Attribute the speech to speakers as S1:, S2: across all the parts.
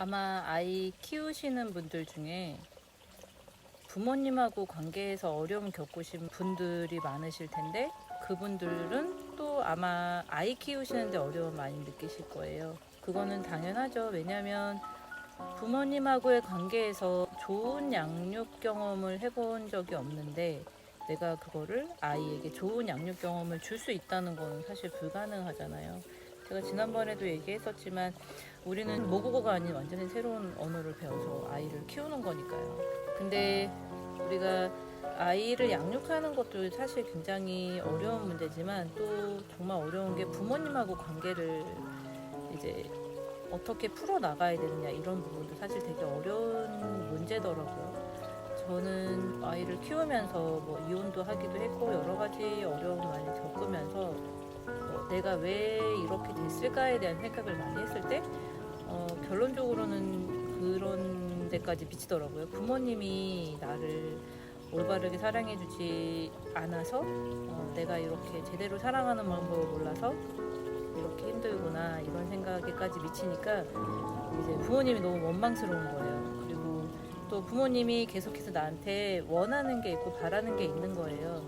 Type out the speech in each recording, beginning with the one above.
S1: 아마 아이 키우시는 분들 중에 부모님하고 관계에서 어려움 겪으신 분들이 많으실 텐데, 그분들은 또 아마 아이 키우시는데 어려움 많이 느끼실 거예요. 그거는 당연하죠. 왜냐면 부모님하고의 관계에서 좋은 양육 경험을 해본 적이 없는데, 내가 그거를 아이에게 좋은 양육 경험을 줄 수 있다는 건 사실 불가능하잖아요. 제가 지난번에도 얘기했었지만 우리는 모국어가 아닌 완전히 새로운 언어를 배워서 아이를 키우는 거니까요. 근데 우리가 아이를 양육하는 것도 사실 굉장히 어려운 문제지만, 또 정말 어려운 게 부모님하고 관계를 이제 어떻게 풀어나가야 되느냐, 이런 부분도 사실 되게 어려운 문제더라고요. 저는 아이를 키우면서 뭐 이혼도 하기도 했고 여러 가지 어려움을 많이 겪으면서 내가 왜 이렇게 됐을까에 대한 생각을 많이 했을 때 결론적으로는 그런 데까지 비치더라고요. 부모님이 나를 올바르게 사랑해주지 않아서 내가 이렇게 제대로 사랑하는 방법을 몰라서 이렇게 힘들구나, 이런 생각에까지 미치니까 이제 부모님이 너무 원망스러운 거예요. 그리고 또 부모님이 계속해서 나한테 원하는 게 있고 바라는 게 있는 거예요.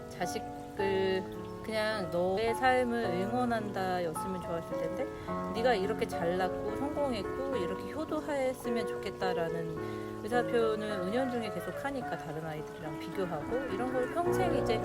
S1: 자식을 그냥 너의 삶을 응원한다 였으면 좋았을 텐데, 네가 이렇게 잘났고 성공했고 이렇게 효도했으면 좋겠다라는 의사표현을 은연중에 계속 하니까 다른 아이들이랑 비교하고 이런 걸 평생 이제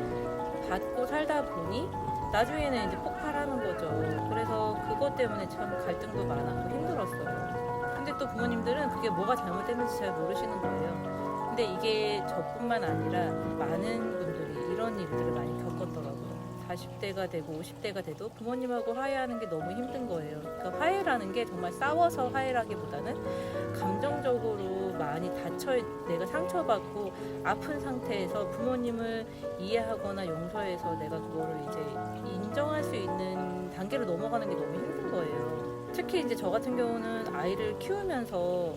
S1: 받고 살다 보니 나중에는 이제 폭발하는 거죠. 그래서 그것 때문에 참 갈등도 많았고 힘들었어요. 근데 또 부모님들은 그게 뭐가 잘못됐는지 잘 모르시는 거예요. 근데 이게 저뿐만 아니라 많은 분들이 이런 일들을 많이 겪었더라고요. 40대가 되고 50대가 돼도 부모님하고 화해하는 게 너무 힘든 거예요. 그러니까 화해라는 게 정말 싸워서 화해라기보다는 감정적으로 많이 다쳐, 내가 상처받고 아픈 상태에서 부모님을 이해하거나 용서해서 내가 그거를 이제 인정할 수 있는 단계로 넘어가는 게 너무 힘든 거예요. 특히 이제 저 같은 경우는 아이를 키우면서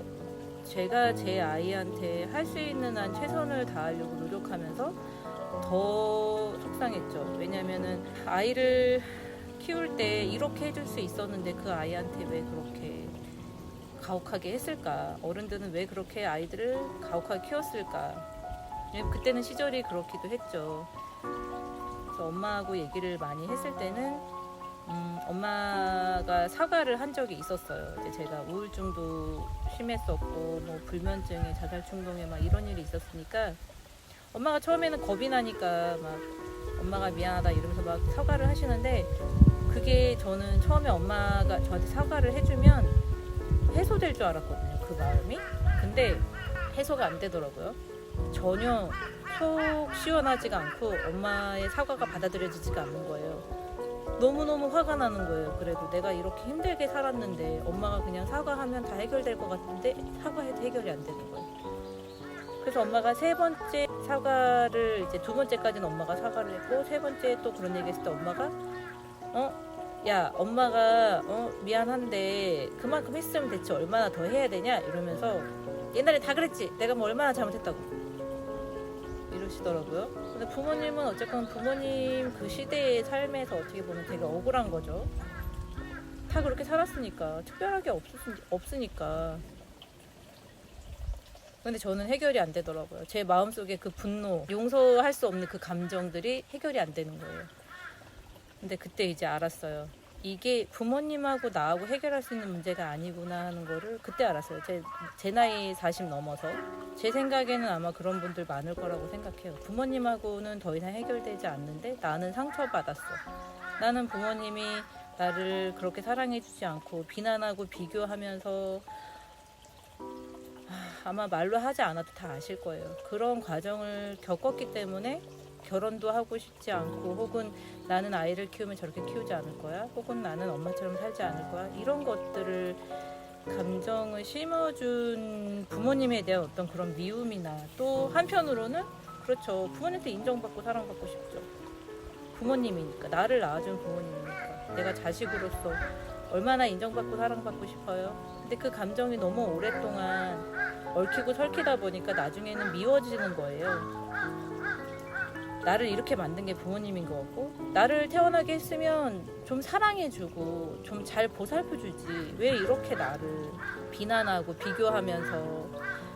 S1: 제가 제 아이한테 할 수 있는 한 최선을 다하려고 노력하면서 더 속상했죠. 왜냐면은 아이를 키울 때 이렇게 해줄 수 있었는데 그 아이한테 왜 그렇게 가혹하게 했을까? 어른들은 왜 그렇게 아이들을 가혹하게 키웠을까? 그때는 시절이 그렇기도 했죠. 그래서 엄마하고 얘기를 많이 했을 때는 엄마가 사과를 한 적이 있었어요. 이제 제가 우울증도 심했었고 뭐 불면증에 자살 충동에 막 이런 일이 있었으니까 엄마가 처음에는 겁이 나니까 막 엄마가 미안하다 이러면서 막 사과를 하시는데, 그게 저는 처음에 엄마가 저한테 사과를 해주면 해소될 줄 알았거든요, 그 마음이. 근데 해소가 안 되더라고요. 전혀 속 시원하지가 않고 엄마의 사과가 받아들여지지가 않는 거예요. 너무너무 화가 나는 거예요. 그래도 내가 이렇게 힘들게 살았는데 엄마가 그냥 사과하면 다 해결될 것 같은데 사과해도 해결이 안 되는 거예요. 그래서 엄마가 세 번째 사과를, 이제 두 번째까지는 엄마가 사과를 했고 세 번째 또 그런 얘기 했을 때 엄마가 야, 엄마가 미안한데 그만큼 했으면 대체 얼마나 더 해야 되냐 이러면서, 옛날에 다 그랬지, 내가 뭐 얼마나 잘못했다고 이러시더라고요. 근데 부모님은 어쨌건 부모님 그 시대의 삶에서 어떻게 보면 되게 억울한 거죠. 다 그렇게 살았으니까, 특별하게 없으니까. 근데 저는 해결이 안 되더라고요. 제 마음속에 그 분노, 용서할 수 없는 그 감정들이 해결이 안 되는 거예요. 근데 그때 이제 알았어요. 이게 부모님하고 나하고 해결할 수 있는 문제가 아니구나 하는 거를 그때 알았어요. 제 나이 40 넘어서. 제 생각에는 아마 그런 분들 많을 거라고 생각해요. 부모님하고는 더 이상 해결되지 않는데 나는 상처받았어. 나는 부모님이 나를 그렇게 사랑해주지 않고 비난하고 비교하면서, 아마 말로 하지 않아도 다 아실 거예요. 그런 과정을 겪었기 때문에 결혼도 하고 싶지 않고, 혹은 나는 아이를 키우면 저렇게 키우지 않을 거야, 혹은 나는 엄마처럼 살지 않을 거야, 이런 것들을 감정을 심어준 부모님에 대한 어떤 그런 미움이나, 또 한편으로는 그렇죠, 부모님한테 인정받고 사랑받고 싶죠. 부모님이니까, 나를 낳아준 부모님이니까 내가 자식으로서 얼마나 인정받고 사랑받고 싶어요. 근데 그 감정이 너무 오랫동안 얽히고 설키다 보니까 나중에는 미워지는 거예요. 나를 이렇게 만든 게 부모님인 것 같고, 나를 태어나게 했으면 좀 사랑해주고 좀 잘 보살펴주지, 왜 이렇게 나를 비난하고 비교하면서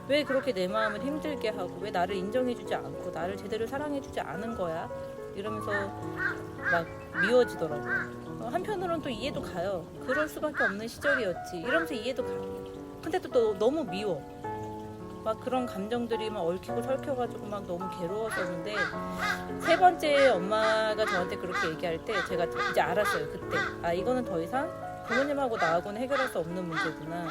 S1: 왜 그렇게 내 마음을 힘들게 하고 왜 나를 인정해주지 않고 나를 제대로 사랑해주지 않은 거야, 이러면서 막 미워지더라고요. 한편으로는 또 이해도 가요. 그럴 수밖에 없는 시절이었지 이러면서 이해도 가. 근데 또 너무 미워. 막 그런 감정들이 막 얽히고 설켜가지고 막 너무 괴로웠었는데, 세 번째 엄마가 저한테 그렇게 얘기할 때 제가 이제 알았어요. 그때 이거는 더 이상 부모님하고 나하고는 해결할 수 없는 문제구나.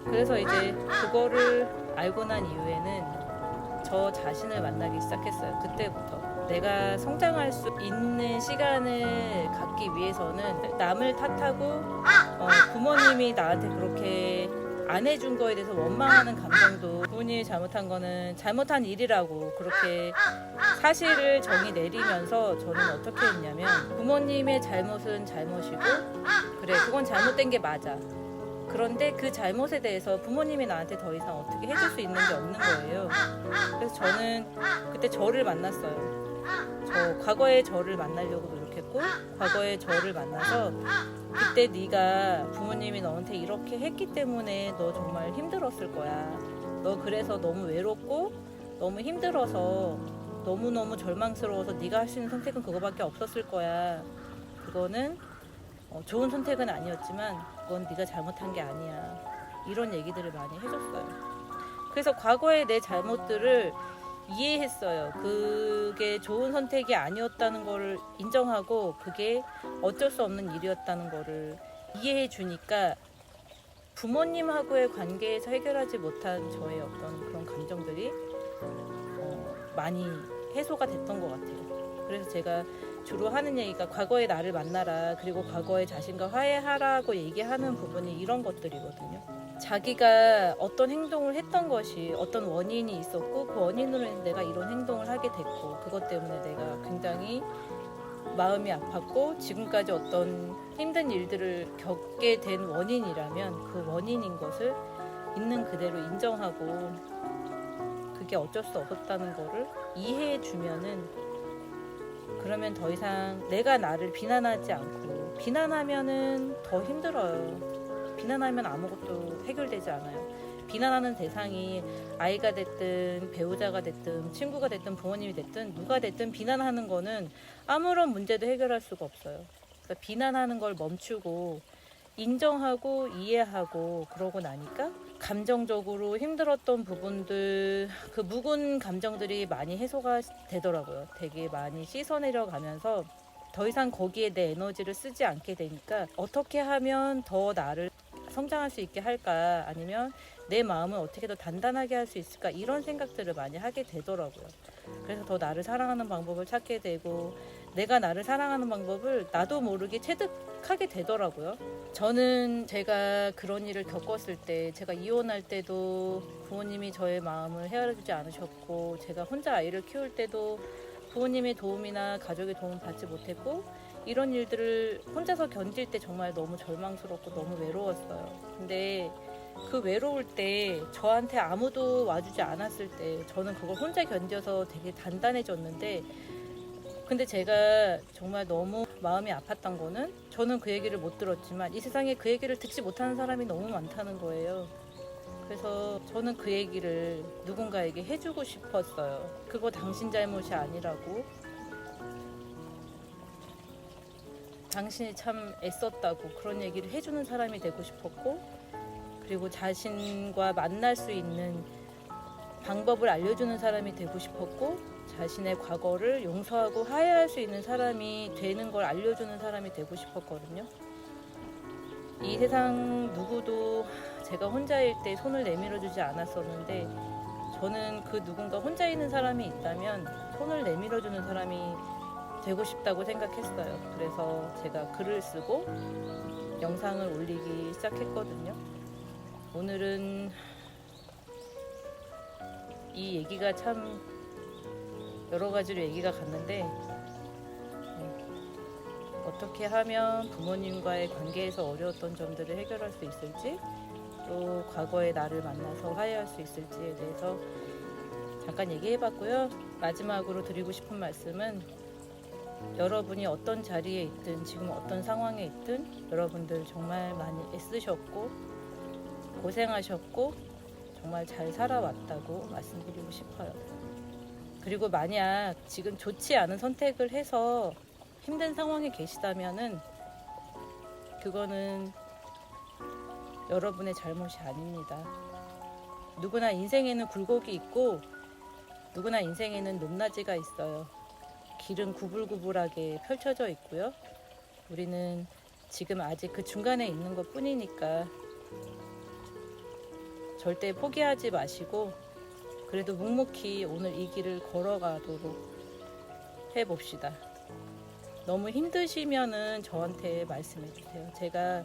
S1: 그래서 이제 그거를 알고 난 이후에는 저 자신을 만나기 시작했어요. 그때부터 내가 성장할 수 있는 시간을 갖기 위해서는 남을 탓하고 부모님이 나한테 그렇게 안 해준 거에 대해서 원망하는 감정도, 부모님이 잘못한 거는 잘못한 일이라고 그렇게 사실을 정의 내리면서 저는 어떻게 했냐면, 부모님의 잘못은 잘못이고 그래 그건 잘못된 게 맞아. 그런데 그 잘못에 대해서 부모님이 나한테 더 이상 어떻게 해줄 수 있는 게 없는 거예요. 그래서 저는 그때 저를 만났어요. 저 과거의 저를 만나려고 노력했고, 과거의 저를 만나서 그때 네가 부모님이 너한테 이렇게 했기 때문에 너 정말 힘들었을 거야. 너 그래서 너무 외롭고 너무 힘들어서 너무너무 절망스러워서 네가 할 수 있는 선택은 그거밖에 없었을 거야. 그거는 좋은 선택은 아니었지만 그건 네가 잘못한 게 아니야. 이런 얘기들을 많이 해줬어요. 그래서 과거의 내 잘못들을 이해했어요. 그게 좋은 선택이 아니었다는 걸 인정하고 그게 어쩔 수 없는 일이었다는 거를 이해해 주니까 부모님하고의 관계에서 해결하지 못한 저의 어떤 그런 감정들이 많이 해소가 됐던 것 같아요. 그래서 제가 주로 하는 얘기가 과거의 나를 만나라, 그리고 과거의 자신과 화해하라고 얘기하는 부분이 이런 것들이거든요. 자기가 어떤 행동을 했던 것이 어떤 원인이 있었고 그 원인으로 인해서 내가 이런 행동을 하게 됐고, 그것 때문에 내가 굉장히 마음이 아팠고 지금까지 어떤 힘든 일들을 겪게 된 원인이라면 그 원인인 것을 있는 그대로 인정하고 그게 어쩔 수 없었다는 거를 이해해 주면은, 그러면 더 이상 내가 나를 비난하지 않고, 비난하면은 더 힘들어요. 비난하면 아무것도 해결되지 않아요. 비난하는 대상이 아이가 됐든 배우자가 됐든 친구가 됐든 부모님이 됐든 누가 됐든 비난하는 거는 아무런 문제도 해결할 수가 없어요. 그러니까 비난하는 걸 멈추고 인정하고 이해하고 그러고 나니까 감정적으로 힘들었던 부분들, 그 묵은 감정들이 많이 해소가 되더라고요. 되게 많이 씻어내려 가면서 더 이상 거기에 내 에너지를 쓰지 않게 되니까 어떻게 하면 더 나를 성장할 수 있게 할까, 아니면 내 마음을 어떻게 더 단단하게 할 수 있을까, 이런 생각들을 많이 하게 되더라고요. 그래서 더 나를 사랑하는 방법을 찾게 되고 내가 나를 사랑하는 방법을 나도 모르게 체득하게 되더라고요. 저는 제가 그런 일을 겪었을 때, 제가 이혼할 때도 부모님이 저의 마음을 헤아려주지 않으셨고, 제가 혼자 아이를 키울 때도 부모님의 도움이나 가족의 도움 받지 못했고, 이런 일들을 혼자서 견딜 때 정말 너무 절망스럽고 너무 외로웠어요. 근데 그 외로울 때 저한테 아무도 와주지 않았을 때 저는 그걸 혼자 견뎌서 되게 단단해졌는데, 근데 제가 정말 너무 마음이 아팠던 거는, 저는 그 얘기를 못 들었지만 이 세상에 그 얘기를 듣지 못하는 사람이 너무 많다는 거예요. 그래서 저는 그 얘기를 누군가에게 해주고 싶었어요. 그거 당신 잘못이 아니라고, 당신이 참 애썼다고, 그런 얘기를 해주는 사람이 되고 싶었고, 그리고 자신과 만날 수 있는 방법을 알려주는 사람이 되고 싶었고, 자신의 과거를 용서하고 화해할 수 있는 사람이 되는 걸 알려주는 사람이 되고 싶었거든요. 이 세상 누구도 제가 혼자일 때 손을 내밀어주지 않았었는데, 저는 그 누군가 혼자 있는 사람이 있다면 손을 내밀어주는 사람이 되고 싶다고 생각했어요. 그래서 제가 글을 쓰고 영상을 올리기 시작했거든요. 오늘은 이 얘기가 참 여러 가지로 얘기가 갔는데, 어떻게 하면 부모님과의 관계에서 어려웠던 점들을 해결할 수 있을지, 또 과거의 나를 만나서 화해할 수 있을지에 대해서 잠깐 얘기해봤고요. 마지막으로 드리고 싶은 말씀은 여러분이 어떤 자리에 있든 지금 어떤 상황에 있든 여러분들 정말 많이 애쓰셨고 고생하셨고 정말 잘 살아왔다고 말씀드리고 싶어요. 그리고 만약 지금 좋지 않은 선택을 해서 힘든 상황에 계시다면은 그거는 여러분의 잘못이 아닙니다. 누구나 인생에는 굴곡이 있고 누구나 인생에는 높낮이가 있어요. 길은 구불구불하게 펼쳐져 있고요. 우리는 지금 아직 그 중간에 있는 것 뿐이니까 절대 포기하지 마시고 그래도 묵묵히 오늘 이 길을 걸어가도록 해봅시다. 너무 힘드시면은 저한테 말씀해 주세요. 제가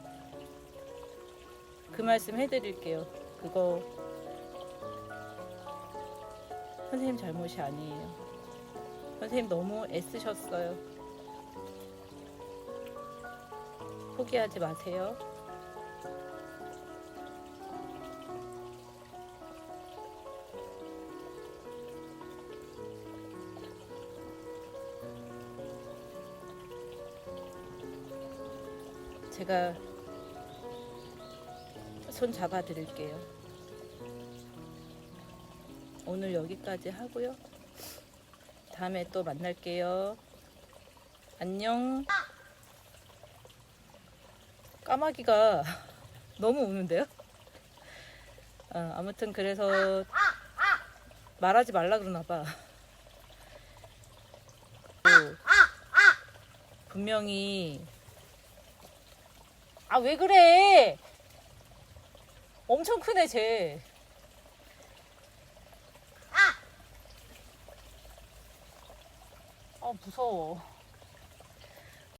S1: 그 말씀 해드릴게요. 그거 선생님 잘못이 아니에요. 선생님 너무 애쓰셨어요. 포기하지 마세요. 제가 손 잡아 드릴게요. 오늘 여기까지 하고요. 다음에 또 만날게요. 안녕. 까마귀가 너무 우는데요? 아무튼 그래서 말하지 말라 그러나 봐. 분명히 왜 그래? 엄청 크네 쟤. 무서워.